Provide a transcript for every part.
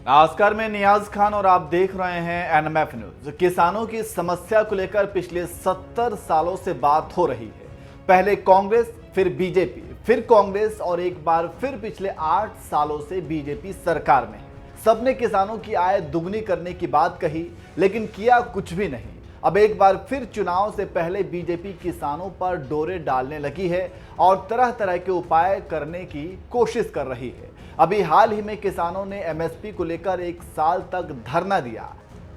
नमस्कार, मैं नियाज खान और आप देख रहे हैं एनएमएफ न्यूज। किसानों की समस्या को लेकर पिछले 70 सालों से बात हो रही है। पहले कांग्रेस, फिर बीजेपी, फिर कांग्रेस और एक बार फिर पिछले 8 सालों से बीजेपी सरकार में है। सबने किसानों की आय दुगनी करने की बात कही, लेकिन किया कुछ भी नहीं। अब एक बार फिर चुनाव से पहले बीजेपी किसानों पर डोरे डालने लगी है और तरह तरह के उपाय करने की कोशिश कर रही है। अभी हाल ही में किसानों ने एमएसपी को लेकर 1 साल तक धरना दिया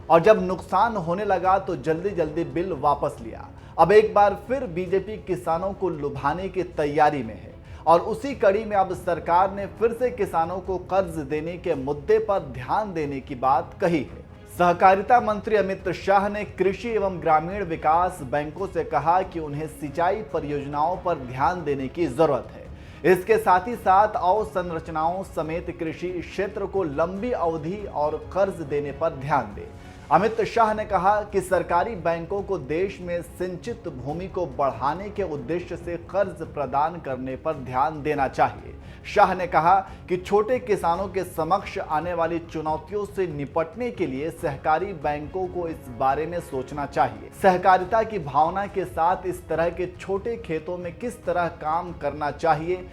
और जब नुकसान होने लगा तो जल्दी जल्दी बिल वापस लिया। अब एक बार फिर बीजेपी किसानों को लुभाने की तैयारी में है और उसी कड़ी में अब सरकार ने फिर से किसानों को कर्ज देने के मुद्दे पर ध्यान देने की बात कही है। सहकारिता मंत्री अमित शाह ने कृषि एवं ग्रामीण विकास बैंकों से कहा कि उन्हें सिंचाई परियोजनाओं पर ध्यान देने की जरूरत है। इसके साथ ही साथ अवसंरचनाओं समेत कृषि क्षेत्र को लंबी अवधि और कर्ज देने पर ध्यान दे। अमित शाह ने कहा कि सरकारी बैंकों को देश में सिंचित भूमि को बढ़ाने के उद्देश्य से कर्ज प्रदान करने पर ध्यान देना चाहिए। शाह ने कहा कि छोटे किसानों के समक्ष आने वाली चुनौतियों से निपटने के लिए सहकारी बैंकों को इस बारे में सोचना चाहिए। सहकारिता की भावना के साथ इस तरह के छोटे खेतों में किस तरह काम करना चाहिए।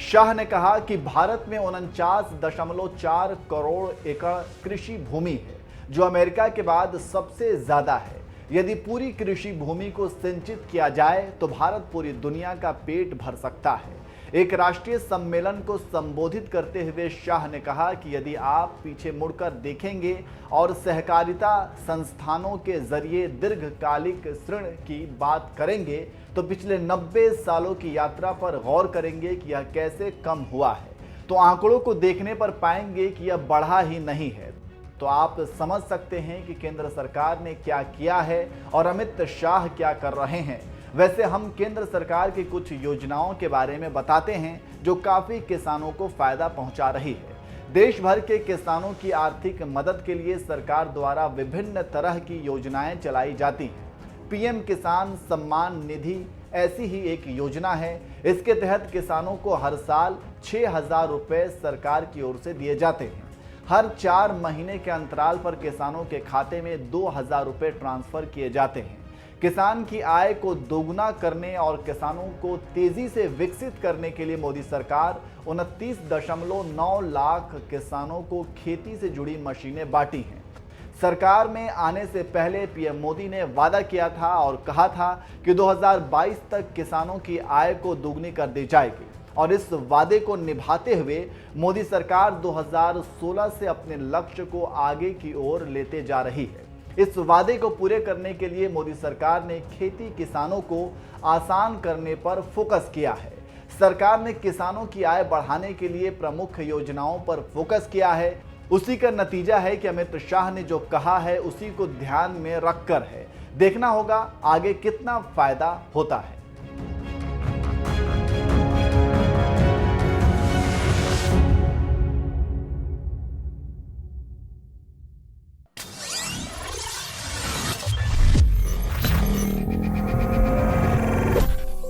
शाह ने कहा कि भारत में 49.4 करोड़ एकड़ कृषि भूमि है, जो अमेरिका के बाद सबसे ज्यादा है। यदि पूरी कृषि भूमि को सिंचित किया जाए तो भारत पूरी दुनिया का पेट भर सकता है। एक राष्ट्रीय सम्मेलन को संबोधित करते हुए शाह ने कहा कि यदि आप पीछे मुड़कर देखेंगे और सहकारिता संस्थानों के जरिए दीर्घकालिक ऋण की बात करेंगे तो पिछले 90 सालों की यात्रा पर गौर करेंगे कि यह कैसे कम हुआ है, तो आंकड़ों को देखने पर पाएंगे कि यह बढ़ा ही नहीं है। तो आप समझ सकते हैं कि केंद्र सरकार ने क्या किया है और अमित शाह क्या कर रहे हैं। वैसे हम केंद्र सरकार की कुछ योजनाओं के बारे में बताते हैं जो काफी किसानों को फायदा पहुंचा रही है। देश भर के किसानों की आर्थिक मदद के लिए सरकार द्वारा विभिन्न तरह की योजनाएं चलाई जाती हैं। पीएम किसान सम्मान निधि ऐसी ही एक योजना है। इसके तहत किसानों को हर साल 6,000 रुपए सरकार की ओर से दिए जाते हैं। हर 4 महीने के अंतराल पर किसानों के खाते में 2,000 रुपए ट्रांसफर किए जाते हैं। किसान की आय को दोगुना करने और किसानों को तेजी से विकसित करने के लिए मोदी सरकार 29.9 लाख किसानों को खेती से जुड़ी मशीनें बांटी हैं। सरकार में आने से पहले पीएम मोदी ने वादा किया था और कहा था कि 2022 तक किसानों की आय को दोगुनी कर दी जाएगी और इस वादे को निभाते हुए मोदी सरकार 2016 से अपने लक्ष्य को आगे की ओर लेते जा रही है। इस वादे को पूरे करने के लिए मोदी सरकार ने खेती किसानों को आसान करने पर फोकस किया है। सरकार ने किसानों की आय बढ़ाने के लिए प्रमुख योजनाओं पर फोकस किया है। उसी का नतीजा है कि अमित शाह ने जो कहा है उसी को ध्यान में रखकर है। देखना होगा आगे कितना फायदा होता है।